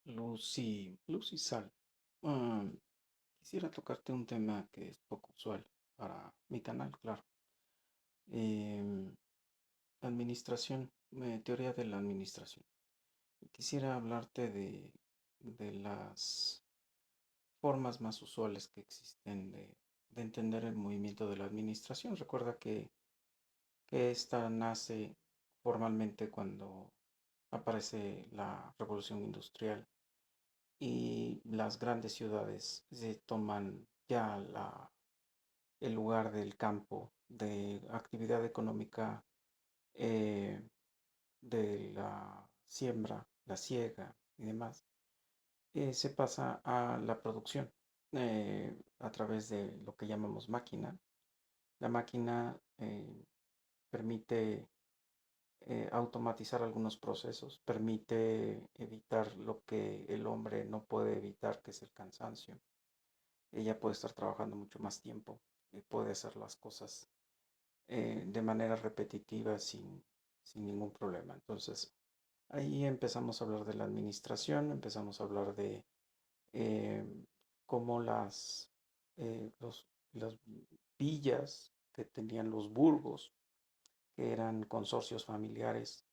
Lucy Sal. Ah, Quisiera tocarte un tema que es poco usual para mi canal, claro. Em, Administración, teoría de la administración. Quisiera hablarte de las formas más usuales que existen de entender el movimiento de la administración. Recuerda que esta nace formalmente cuando aparece la revolución industrial y las grandes ciudades se toman ya el lugar del campo de actividad económica, eh, de la siembra, la siega y demás. Se pasa a la producción a través de lo que llamamos máquina. La máquina permite automatizar algunos procesos, permite evitar lo que el hombre no puede evitar, que es el cansancio. Ella puede estar trabajando mucho más tiempo y puede hacer las cosas de manera repetitiva sin ningún problema. Entonces, ahí empezamos a hablar de la administración, empezamos a hablar de eh, cómo las villas que tenían los burgos, que eran consorcios familiares,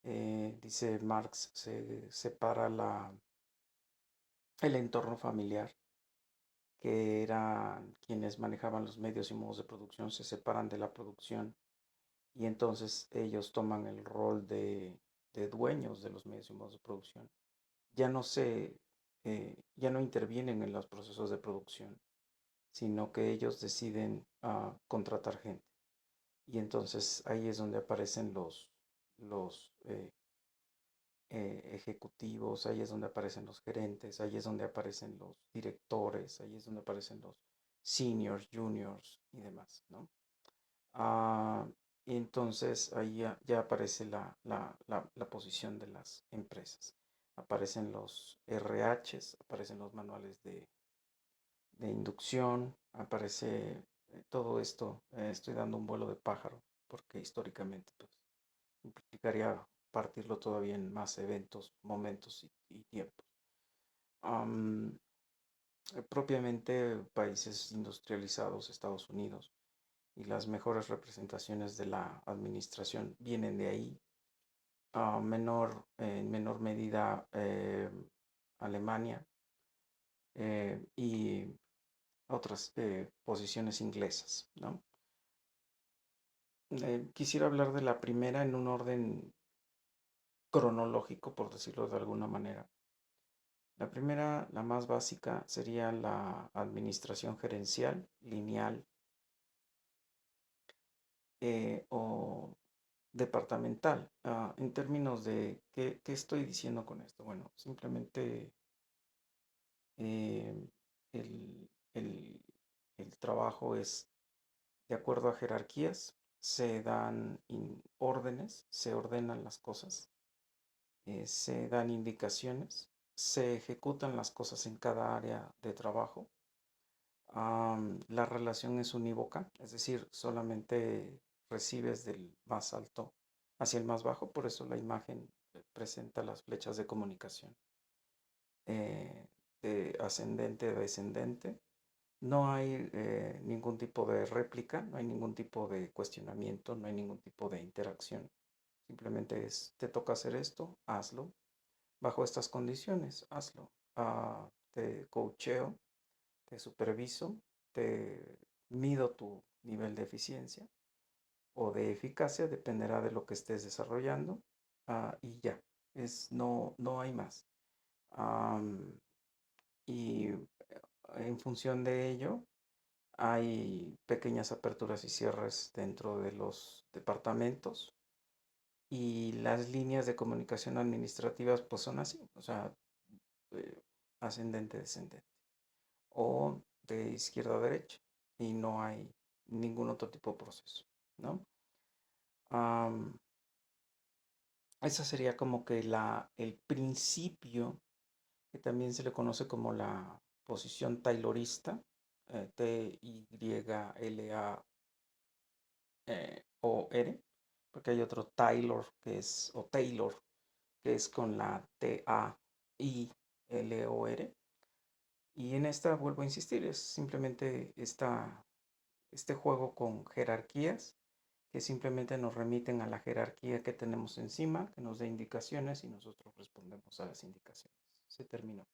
dice Marx, se separa el entorno familiar, que eran quienes manejaban los medios y modos de producción, se separan de la producción y entonces ellos toman el rol de dueños de los medios y modos de producción. Ya no ya no intervienen en los procesos de producción, sino que ellos deciden contratar gente. Y entonces ahí es donde aparecen los ejecutivos, ahí es donde aparecen los gerentes, ahí es donde aparecen los directores, ahí es donde aparecen los seniors, juniors y demás, ¿no? Ah, y entonces ahí ya aparece la posición de las empresas. Aparecen los RHs, aparecen los manuales de inducción, aparece todo esto. Estoy dando un vuelo de pájaro porque históricamente pues, implicaría partirlo todavía en más eventos, momentos y tiempos. Am, Propiamente países industrializados, Estados Unidos, y las mejores representaciones de la administración vienen de ahí. En menor medida Alemania y otras posiciones inglesas, ¿no? Quisiera hablar de la primera en un orden cronológico, por decirlo de alguna manera. La primera, la más básica, sería la administración gerencial, lineal o departamental. En términos de qué estoy diciendo con esto. Bueno, simplemente eh, el, el- el trabajo es de acuerdo a jerarquías, se dan órdenes, se ordenan las cosas, se dan indicaciones, se ejecutan las cosas en cada área de trabajo. La relación es unívoca, es decir, solamente recibes del más alto hacia el más bajo, por eso la imagen presenta las flechas de comunicación de ascendente a descendente. No hay ningún tipo de réplica, no hay ningún tipo de cuestionamiento, no hay ningún tipo de interacción. Simplemente es, te toca hacer esto, hazlo. Bajo estas condiciones, hazlo. Te coacheo, te superviso, te mido tu nivel de eficiencia o de eficacia, dependerá de lo que estés desarrollando, y ya, no hay más. Y en función de ello, hay pequeñas aperturas y cierres dentro de los departamentos y las líneas de comunicación administrativas pues son así, o sea, eh, ascendente, descendente o de izquierda a derecha y no hay ningún otro tipo de proceso, ¿no? Am, Esa sería como que el principio que también se le conoce como la posición taylorista, Tylaor, porque hay otro Taylor que es, o Taylor, que es con la TALOR. y LOR. Y en esta vuelvo a insistir, es simplemente este juego con jerarquías que simplemente nos remiten a la jerarquía que tenemos encima, que nos da indicaciones y nosotros respondemos a las indicaciones. Se terminó.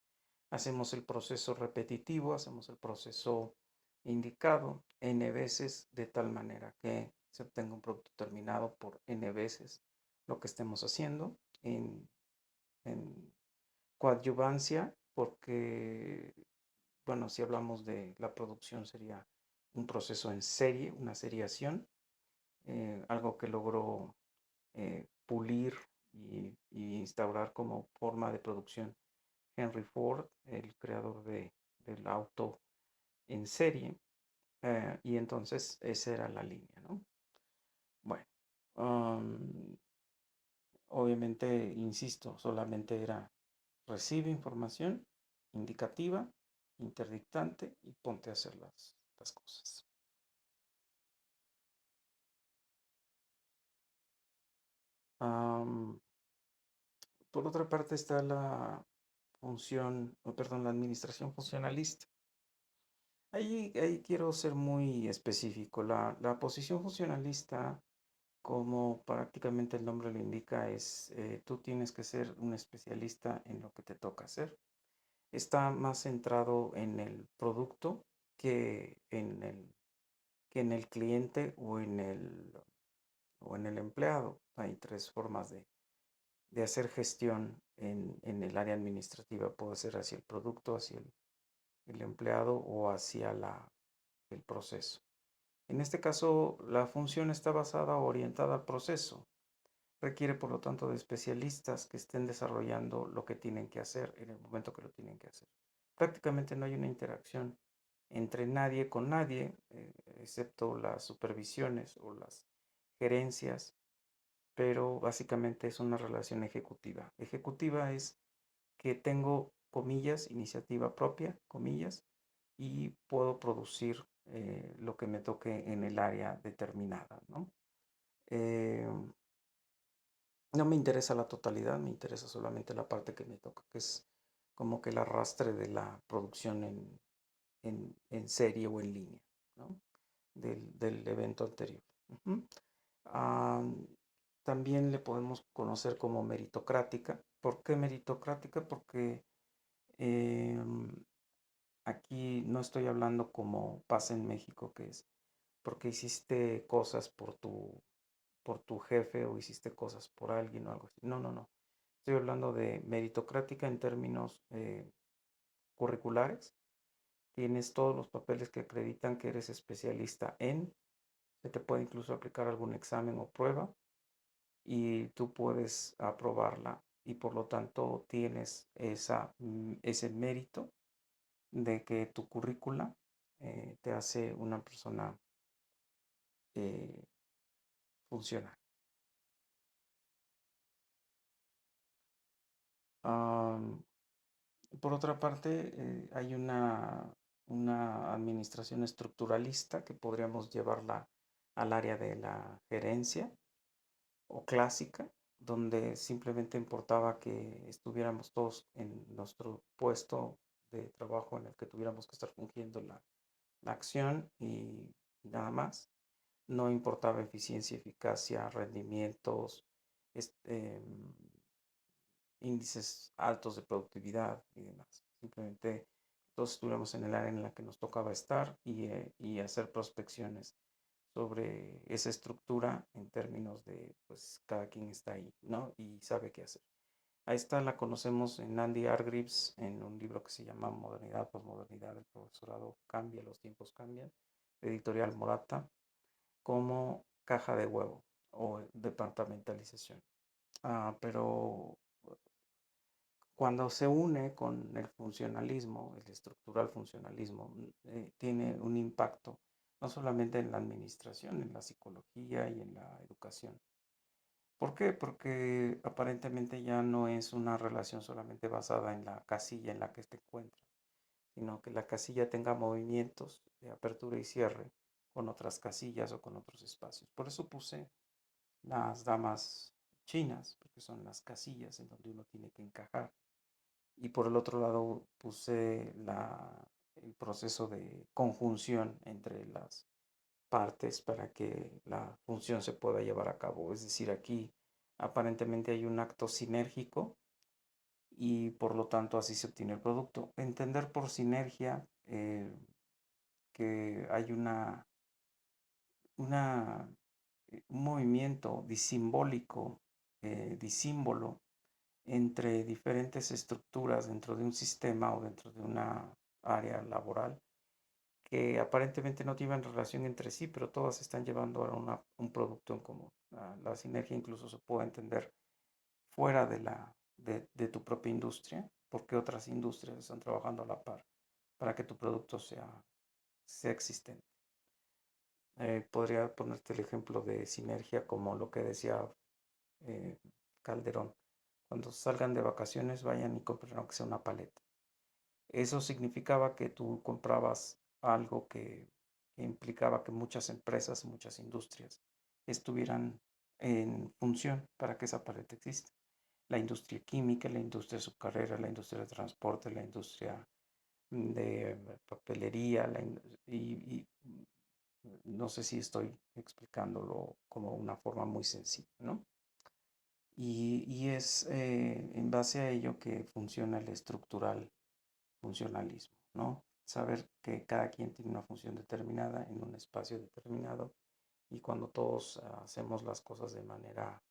Hacemos el proceso repetitivo, hacemos el proceso indicado n veces de tal manera que se obtenga un producto terminado por n veces lo que estemos haciendo en coadyuvancia, porque, bueno, si hablamos de la producción sería un proceso en serie, una seriación, algo que logró pulir y instaurar como forma de producción Henry Ford, el creador del auto en serie, y entonces esa era la línea, ¿no? Bueno, obviamente, insisto, solamente era recibe información indicativa, interdictante y ponte a hacer las cosas. Am, por otra parte está la la administración funcionalista. Ahí quiero ser muy específico. La posición funcionalista, como prácticamente el nombre lo indica, es tú tienes que ser un especialista en lo que te toca hacer. Está más centrado en el producto que en el cliente o en el empleado. Hay tres formas de hacer gestión en el área administrativa. Puede ser hacia el producto, hacia el empleado o hacia el proceso. En este caso, la función está basada o orientada al proceso. Requiere, por lo tanto, de especialistas que estén desarrollando lo que tienen que hacer en el momento que lo tienen que hacer. Prácticamente no hay una interacción entre nadie con nadie, excepto las supervisiones o las gerencias, pero básicamente es una relación ejecutiva. Ejecutiva es que tengo, comillas, iniciativa propia, comillas, y puedo producir lo que me toque en el área determinada, ¿no? Eh, no me interesa la totalidad, me interesa solamente la parte que me toca, que es como que el arrastre de la producción en serie o en línea, ¿no? Del evento anterior. Ujú. Ah, también le podemos conocer como meritocrática. ¿Por qué meritocrática? Porque em, aquí no estoy hablando como pasa en México, que es porque hiciste cosas por tu jefe o hiciste cosas por alguien o algo así. No, no, no. Estoy hablando de meritocrática en términos curriculares. Tienes todos los papeles que acreditan que eres especialista se te puede incluso aplicar algún examen o prueba y tú puedes aprobarla y por lo tanto tienes ese mérito de que tu currícula te hace una persona eh, funcional. Am, por otra parte, hay una administración estructuralista que podríamos llevarla al área de la gerencia o clásica, donde simplemente importaba que estuviéramos todos en nuestro puesto de trabajo en el que tuviéramos que estar fungiendo la acción y nada más. No importaba eficiencia, eficacia, rendimientos, este, índices altos de productividad y demás. Simplemente todos estuviéramos en el área en la que nos tocaba estar y hacer prospecciones sobre esa estructura en términos de, pues, cada quien está ahí, ¿no? Y sabe qué hacer. A esta la conocemos en Andy Hargreaves, en un libro que se llama Modernidad, Posmodernidad, el profesorado cambia, los tiempos cambian, editorial Morata, como caja de huevo o departamentalización. Pero cuando se une con el funcionalismo, el estructural funcionalismo, tiene un impacto no solamente en la administración, en la psicología y en la educación. ¿Por qué? Porque aparentemente ya no es una relación solamente basada en la casilla en la que te encuentras, sino que la casilla tenga movimientos de apertura y cierre con otras casillas o con otros espacios. Por eso puse las damas chinas, porque son las casillas en donde uno tiene que encajar y por el otro lado puse el proceso de conjunción entre las partes para que la función se pueda llevar a cabo. Es decir, aquí aparentemente hay un acto sinérgico y por lo tanto así se obtiene el producto. Entender por sinergia que hay una, un movimiento disimbólico, disímbolo entre diferentes estructuras dentro de un sistema o dentro de una área laboral que aparentemente no tienen relación entre sí, pero todas están llevando a un producto en común. La sinergia incluso se puede entender fuera de tu propia industria, porque otras industrias están trabajando a la par para que tu producto sea existente. Podría ponerte el ejemplo de sinergia como lo que decía eh, Calderón. Cuando salgan de vacaciones, vayan y compren aunque sea una paleta. Eso significaba que tú comprabas algo que implicaba que muchas empresas, muchas industrias estuvieran en función para que esa paleta exista. La industria química, la industria azucarera, la industria de transporte, la industria de papelería, y no sé si estoy explicándolo como una forma muy sencilla, ¿no? Y es en base a ello que funciona el estructural funcionalismo, ¿no? Saber que cada quien tiene una función determinada en un espacio determinado y cuando todos hacemos las cosas de manera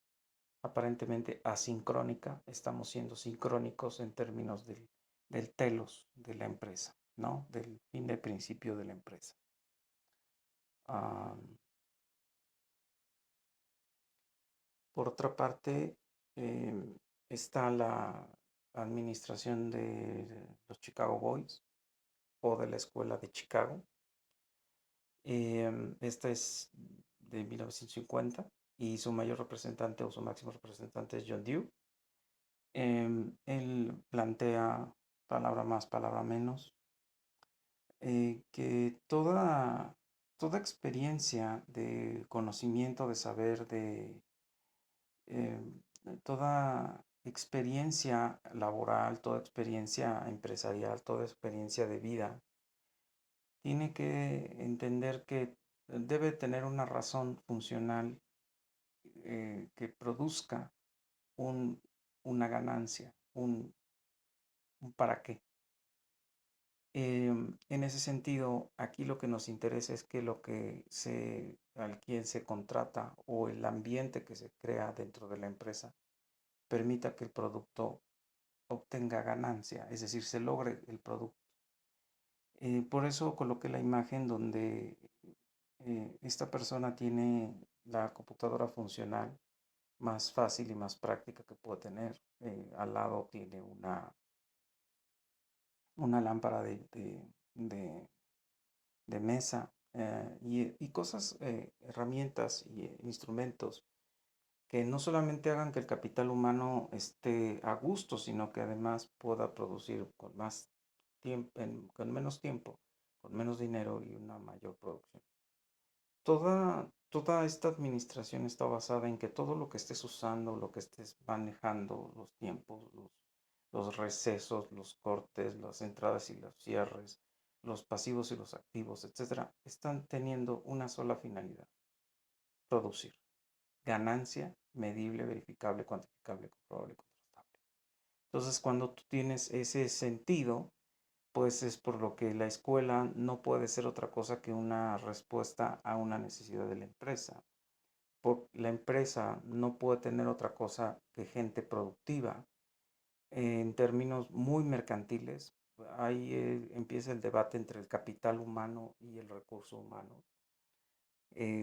aparentemente asincrónica, estamos siendo sincrónicos en términos del telos de la empresa, ¿no? Del fin de principio de la empresa. Ah, por otra parte, está la administración de los Chicago Boys o de la Escuela de Chicago. Esta es de 1950 y su mayor representante o su máximo representante es John Dewey. Él plantea, palabra más, palabra menos, que toda experiencia de conocimiento, de saber, eh, toda experiencia laboral, toda experiencia empresarial, toda experiencia de vida, tiene que entender que debe tener una razón funcional que produzca un, una ganancia, un para qué. En ese sentido, aquí lo que nos interesa es que al quien se contrata o el ambiente que se crea dentro de la empresa permita que el producto obtenga ganancia, es decir, se logre el producto. Por eso coloqué la imagen donde esta persona tiene la computadora funcional más fácil y más práctica que puede tener. Al lado tiene una lámpara de mesa y cosas, herramientas y instrumentos que no solamente hagan que el capital humano esté a gusto, sino que además pueda producir con más tiempo, con menos tiempo, con menos dinero y una mayor producción. Toda esta administración está basada en que todo lo que estés usando, lo que estés manejando, los tiempos, los recesos, los cortes, las entradas y los cierres, los pasivos y los activos, etcétera, están teniendo una sola finalidad: producir ganancia medible, verificable, cuantificable, comprobable, contrastable. Entonces, cuando tú tienes ese sentido, pues es por lo que la escuela no puede ser otra cosa que una respuesta a una necesidad de la empresa. La empresa no puede tener otra cosa que gente productiva. En términos muy mercantiles, ahí empieza el debate entre el capital humano y el recurso humano.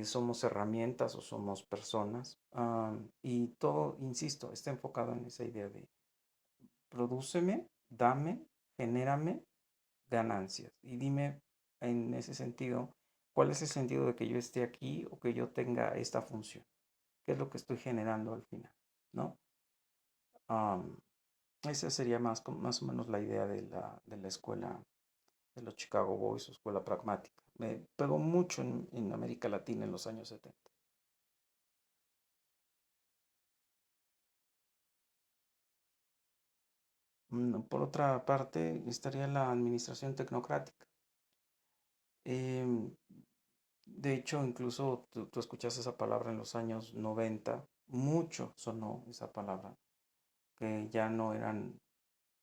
Somos herramientas o somos personas. Y todo, insisto, está enfocado en esa idea de prodúceme, dame, genérame ganancias. Y dime en ese sentido, ¿cuál es el sentido de que yo esté aquí o que yo tenga esta función? ¿Qué es lo que estoy generando al final? ¿No? Um, Esa sería más o menos la idea de la escuela de los Chicago Boys o escuela pragmática. Me pegó mucho en América Latina en los años 70. Por otra parte, estaría la administración tecnocrática. Em, de hecho, incluso tú escuchas esa palabra en los años 90, mucho sonó esa palabra, que ya no eran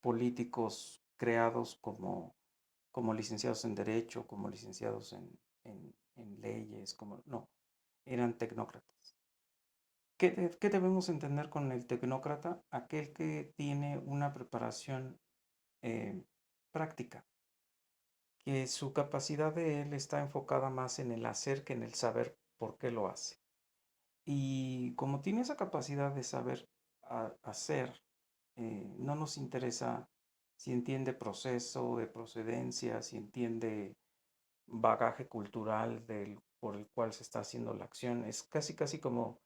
políticos creados como licenciados en Derecho, como licenciados en leyes, no, eran tecnócratas. ¿Qué debemos entender con el tecnócrata? Aquel que tiene una preparación eh, práctica, que su capacidad de él está enfocada más en el hacer que en el saber por qué lo hace. Y como tiene esa capacidad de saber hacer, no nos interesa si entiende proceso de procedencia, si entiende bagaje cultural por el cual se está haciendo la acción. Es casi, casi como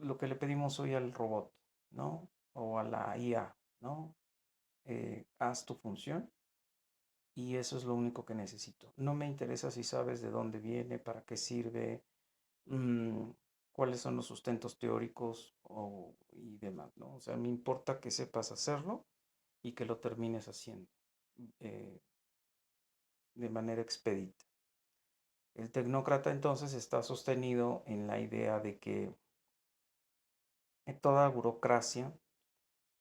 lo que le pedimos hoy al robot, ¿no? O a la IA, ¿no? Haz tu función y eso es lo único que necesito. No me interesa si sabes de dónde viene, para qué sirve, mm, cuáles son los sustentos teóricos y demás, ¿no? O sea, me importa que sepas hacerlo y que lo termines haciendo eh, de manera expedita. El tecnócrata entonces está sostenido en la idea de que toda burocracia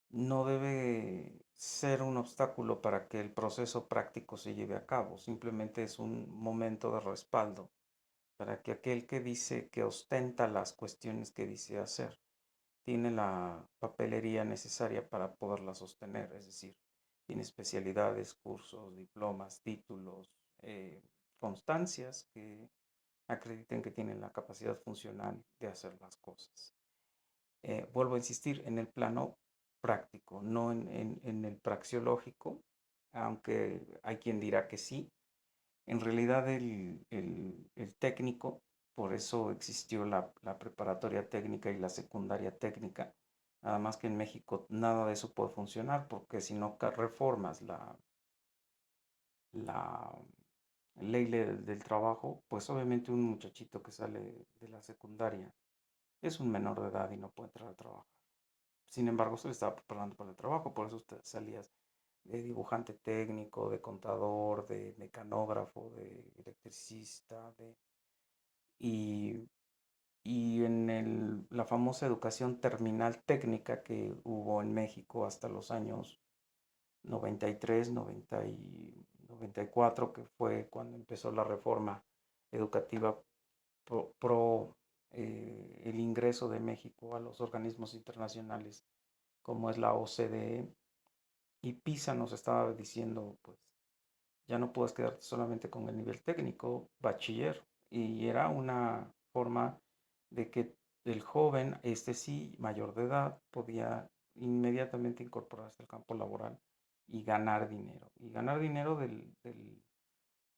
no debe ser un obstáculo para que el proceso práctico se lleve a cabo, simplemente es un momento de respaldo para que aquel que dice que ostenta las cuestiones que dice hacer tiene la papelería necesaria para poderla sostener, es decir, tiene especialidades, cursos, diplomas, títulos, constancias que acrediten que tienen la capacidad funcional de hacer las cosas. Vuelvo a insistir en el plano práctico, no en el praxiológico, aunque hay quien dirá que sí. En realidad el técnico, por eso existió la preparatoria técnica y la secundaria técnica, nada más que en México nada de eso puede funcionar porque si no reformas la ley del trabajo, pues obviamente un muchachito que sale de la secundaria es un menor de edad y no puede entrar a trabajar. Sin embargo, se le estaba preparando para el trabajo, por eso usted salías de dibujante técnico, de contador, de mecanógrafo, de electricista, y, y en la famosa educación terminal técnica que hubo en México hasta los años 93, 94, que fue cuando empezó la reforma educativa pro el ingreso de México a los organismos internacionales como es la OCDE, y PISA nos estaba diciendo, pues ya no puedes quedarte solamente con el nivel técnico, bachiller, y era una forma de que el joven, este sí, mayor de edad, podía inmediatamente incorporarse al campo laboral y ganar dinero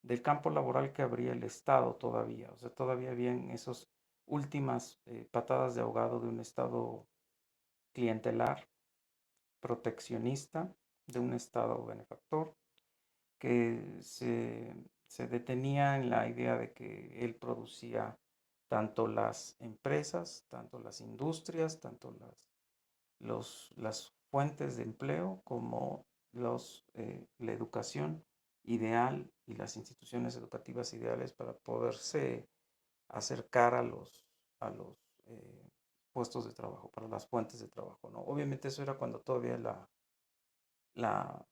del campo laboral que abría el Estado todavía, o sea, todavía habían esas últimas patadas de ahogado de un Estado clientelar, proteccionista, de un Estado benefactor, que se detenía en la idea de que él producía tanto las empresas, tanto las industrias, tanto las fuentes de empleo como la educación ideal y las instituciones educativas ideales para poderse acercar a los puestos de trabajo, para las fuentes de trabajo, ¿no? Obviamente eso era cuando todavía la,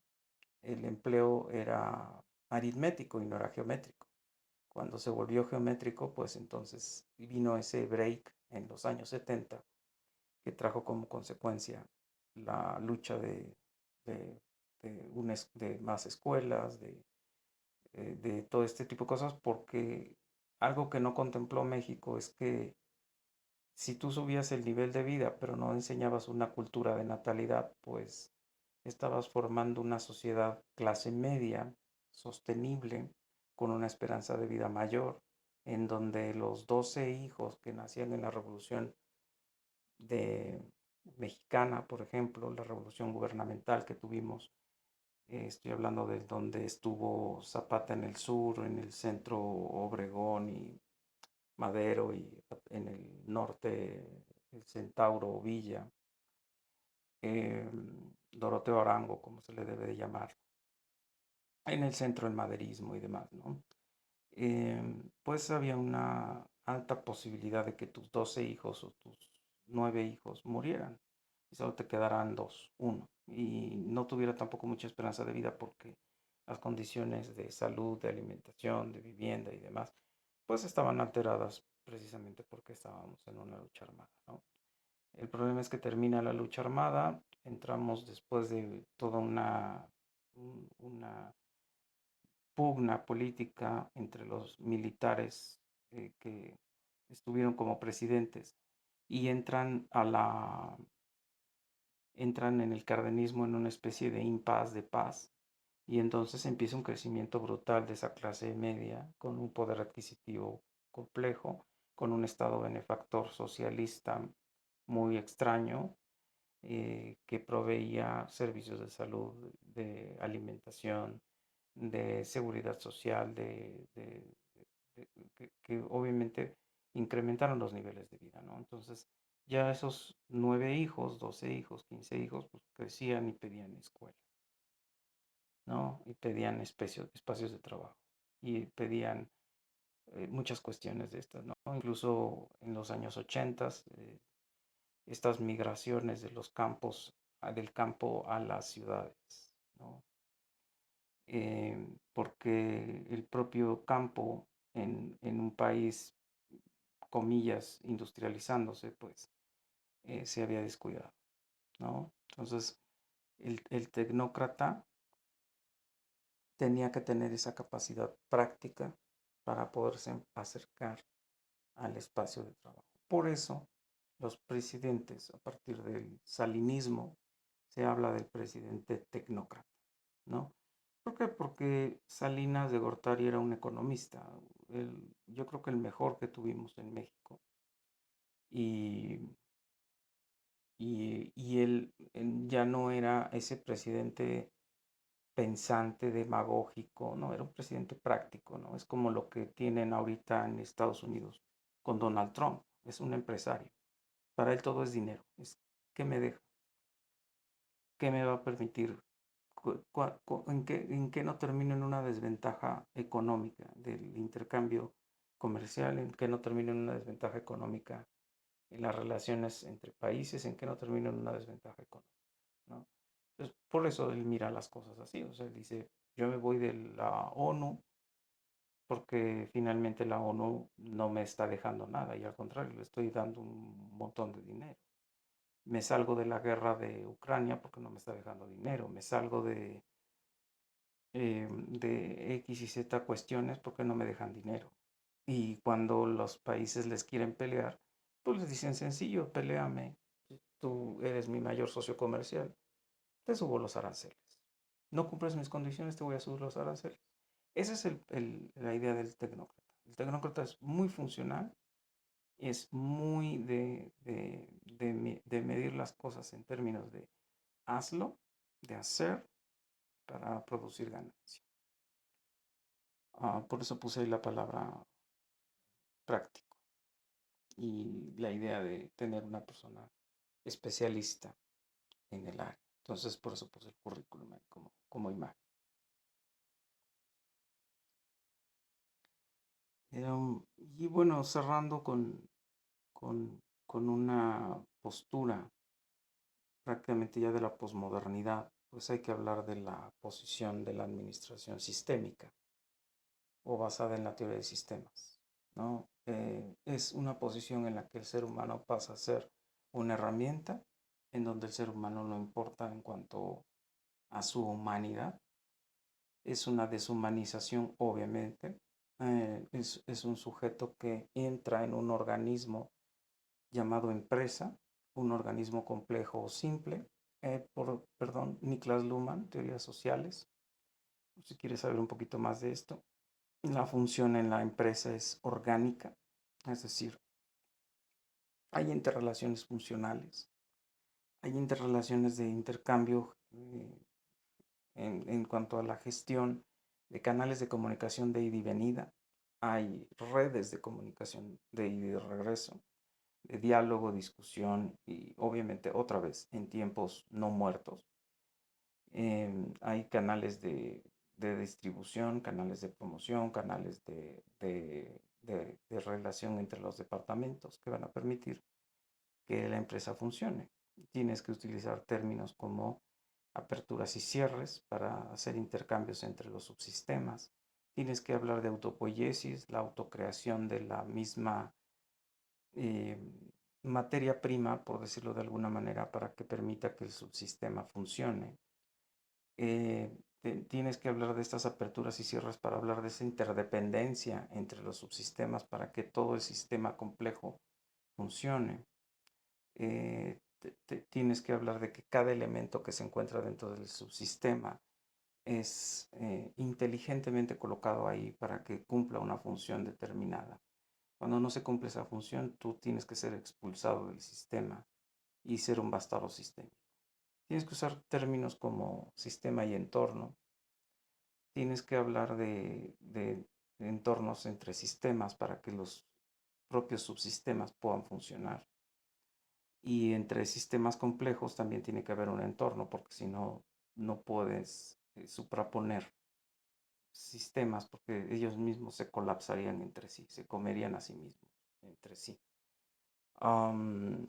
el empleo era aritmético y no era geométrico. Cuando se volvió geométrico, pues entonces vino ese break en los años 70 que trajo como consecuencia la lucha de, de más escuelas, de todo este tipo de cosas, porque algo que no contempló México es que si tú subías el nivel de vida, pero no enseñabas una cultura de natalidad, pues estabas formando una sociedad clase media, sostenible, con una esperanza de vida mayor, en donde los 12 hijos que nacían en la Revolución de Mexicana, por ejemplo, la revolución gubernamental que tuvimos, estoy hablando de donde estuvo Zapata en el sur, en el centro Obregón y Madero, y en el norte el Centauro Villa, Doroteo Arango, como se le debe de llamar, en el centro del maderismo y demás, ¿no? Pues había una alta posibilidad de que tus 12 hijos o tus 9 hijos murieran y solo te quedaran dos, uno. Y no tuviera tampoco mucha esperanza de vida porque las condiciones de salud, de alimentación, de vivienda y demás, pues estaban alteradas precisamente porque estábamos en una lucha armada, ¿no? El problema es que termina la lucha armada, entramos después de toda una pugna política entre los militares que estuvieron como presidentes y entran en el cardenismo en una especie de impas de paz y entonces empieza un crecimiento brutal de esa clase media con un poder adquisitivo complejo, con un estado benefactor socialista muy extraño que proveía servicios de salud, de alimentación, de seguridad social, que obviamente incrementaron los niveles de vida, ¿no? Entonces, ya esos 9 hijos, 12 hijos, 15 hijos, pues crecían y pedían escuela, ¿no? Y pedían espacios de trabajo y pedían muchas cuestiones de estas, ¿no? Incluso en los años 80, estas migraciones de los campos, del campo a las ciudades, ¿no? Porque el propio campo en un país, comillas, industrializándose, pues se había descuidado, ¿no? Entonces, el tecnócrata tenía que tener esa capacidad práctica para poderse acercar al espacio de trabajo. Por eso, los presidentes, a partir del salinismo, se habla del presidente tecnócrata, ¿no? ¿Por qué? Porque Salinas de Gortari era un economista, yo creo que el mejor que tuvimos en México. Y, y él ya no era ese presidente pensante, demagógico, no, era un presidente práctico, ¿no? Es como lo que tienen ahorita en Estados Unidos con Donald Trump, es un empresario. Para él todo es dinero, es qué me deja, qué me va a permitir, en qué no termino en una desventaja económica del intercambio comercial, en qué no termino en una desventaja económica en las relaciones entre países, en qué no termino en una desventaja económica, ¿no? Entonces, por eso él mira las cosas así, o sea, él dice, yo me voy de la ONU porque finalmente la ONU no me está dejando nada y al contrario, le estoy dando un montón de dinero. Me salgo de la guerra de Ucrania porque no me está dejando dinero. Me salgo de X y Z cuestiones porque no me dejan dinero. Y cuando los países les quieren pelear, pues les dicen sencillo, peleame. Tú eres mi mayor socio comercial, te subo los aranceles. No cumples mis condiciones, te voy a subir los aranceles. Esa es la idea del tecnócrata. El tecnócrata es muy funcional, es muy de medir las cosas en términos de hazlo, de hacer para producir ganancia. Por eso puse ahí la palabra práctico y la idea de tener una persona especialista en el área. Entonces, por eso puse el currículum ahí como imagen. Y bueno, cerrando con una postura prácticamente ya de la posmodernidad, pues hay que hablar de la posición de la administración sistémica o basada en la teoría de sistemas, ¿no? Es una posición en la que el ser humano pasa a ser una herramienta, en donde el ser humano no importa en cuanto a su humanidad, es una deshumanización obviamente, es un sujeto que entra en un organismo llamado empresa, un organismo complejo o simple, perdón, Niklas Luhmann, teorías sociales, si quieres saber un poquito más de esto. La función en la empresa es orgánica, es decir, hay interrelaciones funcionales, hay interrelaciones de intercambio en cuanto a la gestión de canales de comunicación de ida y venida, hay redes de comunicación de ida y de regreso, de diálogo, discusión y obviamente otra vez en tiempos no muertos. Hay canales de distribución, canales de promoción, canales de relación entre los departamentos que van a permitir que la empresa funcione. Tienes que utilizar términos como aperturas y cierres para hacer intercambios entre los subsistemas. Tienes que hablar de autopoiesis, la autocreación de la misma eh, materia prima, por decirlo de alguna manera, para que permita que el subsistema funcione. Tienes que hablar de estas aperturas y cierres para hablar de esa interdependencia entre los subsistemas para que todo el sistema complejo funcione. Tienes que hablar de que cada elemento que se encuentra dentro del subsistema es inteligentemente colocado ahí para que cumpla una función determinada. Cuando no se cumple esa función, tú tienes que ser expulsado del sistema y ser un bastardo sistémico. Tienes que usar términos como sistema y entorno. Tienes que hablar de entornos entre sistemas para que los propios subsistemas puedan funcionar. Y entre sistemas complejos también tiene que haber un entorno, porque si no, no puedes supraponer sistemas, porque ellos mismos se colapsarían entre sí, se comerían a sí mismos entre sí. Um,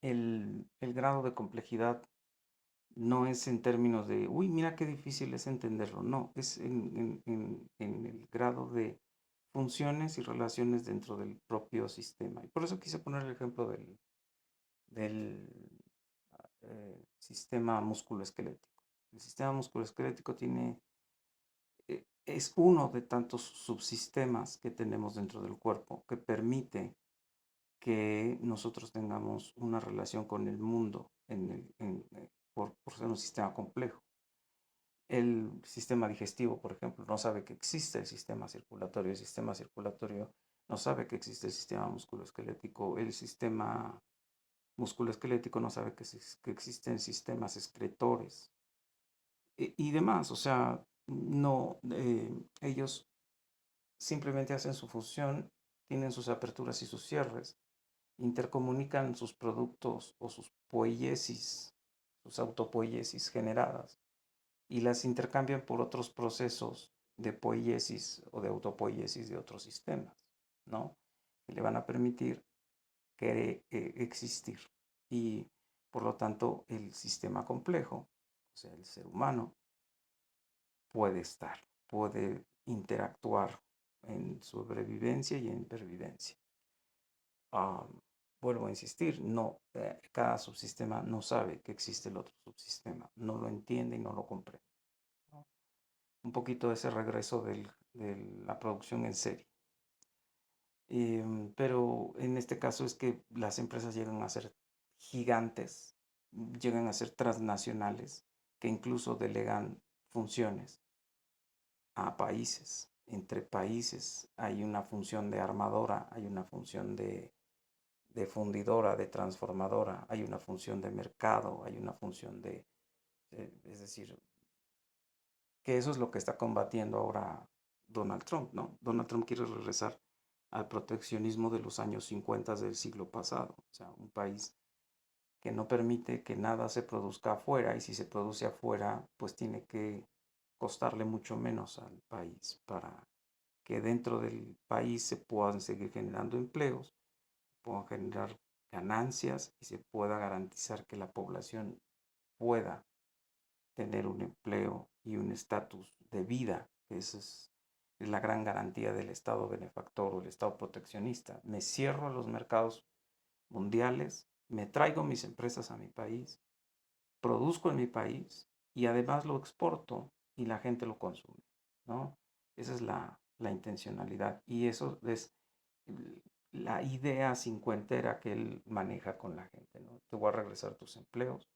el grado de complejidad no es en términos de, uy, mira qué difícil es entenderlo, no, es en el grado de funciones y relaciones dentro del propio sistema. Y por eso quise poner el ejemplo del sistema musculoesquelético. El sistema musculoesquelético es uno de tantos subsistemas que tenemos dentro del cuerpo que permite que nosotros tengamos una relación con el mundo por ser un sistema complejo. El sistema digestivo, por ejemplo, no sabe que existe el sistema circulatorio. El sistema circulatorio no sabe que existe el sistema musculoesquelético. El sistema musculoesquelético no sabe que existen sistemas excretores y demás. O sea, no, ellos simplemente hacen su función, tienen sus aperturas y sus cierres, intercomunican sus productos o sus poiesis, sus autopoiesis generadas y las intercambian por otros procesos de poiesis o de autopoiesis de otros sistemas, ¿no? Que le van a permitir que existir. Y por lo tanto, el sistema complejo, o sea, el ser humano, puede estar, puede interactuar en sobrevivencia y en pervivencia. Vuelvo a insistir, no, cada subsistema no sabe que existe el otro subsistema, no lo entiende y no lo comprende, ¿no? Un poquito de ese regreso de la producción en serie. Pero en este caso es que las empresas llegan a ser gigantes, llegan a ser transnacionales, que incluso delegan funciones a países. Entre países hay una función de armadora, hay una función de fundidora, de transformadora, hay una función de mercado, hay una función es decir, que eso es lo que está combatiendo ahora Donald Trump, ¿no? Donald Trump quiere regresar al proteccionismo de los años 50 del siglo pasado, o sea, un país que no permite que nada se produzca afuera y si se produce afuera, pues tiene que costarle mucho menos al país para que dentro del país se puedan seguir generando empleos, puedan generar ganancias y se pueda garantizar que la población pueda tener un empleo y un estatus de vida, que esa es la gran garantía del Estado benefactor o el Estado proteccionista. Me cierro a los mercados mundiales, me traigo mis empresas a mi país, produzco en mi país y además lo exporto y la gente lo consume, ¿no? Esa es la intencionalidad y eso es la idea cincuentera que él maneja con la gente, ¿no? Te voy a regresar tus empleos,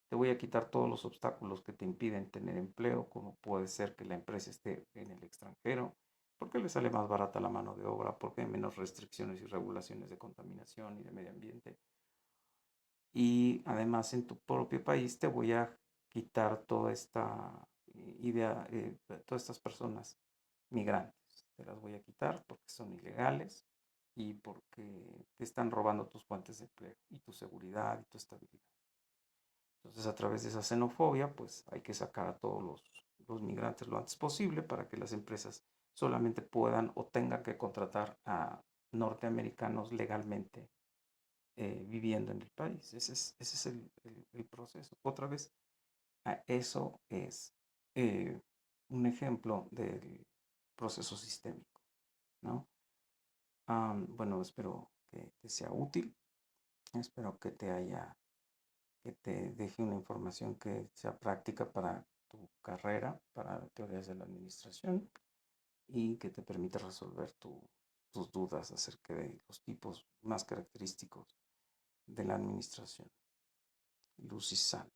te voy a quitar todos los obstáculos que te impiden tener empleo, como puede ser que la empresa esté en el extranjero, porque le sale más barata la mano de obra, porque hay menos restricciones y regulaciones de contaminación y de medio ambiente. Y además en tu propio país te voy a quitar toda esta idea, todas estas personas migrantes. Te las voy a quitar porque son ilegales y porque te están robando tus fuentes de empleo y tu seguridad y tu estabilidad. Entonces, a través de esa xenofobia, pues hay que sacar a todos los migrantes lo antes posible para que las empresas solamente puedan o tengan que contratar a norteamericanos legalmente viviendo en el país. Ese es el proceso. Otra vez, eso es un ejemplo del proceso sistémico, ¿no? Bueno, espero que te sea útil, espero que te deje una información que sea práctica para tu carrera, para teorías de la administración y que te permita resolver tus dudas acerca de los tipos más característicos de la administración. Luz y sal.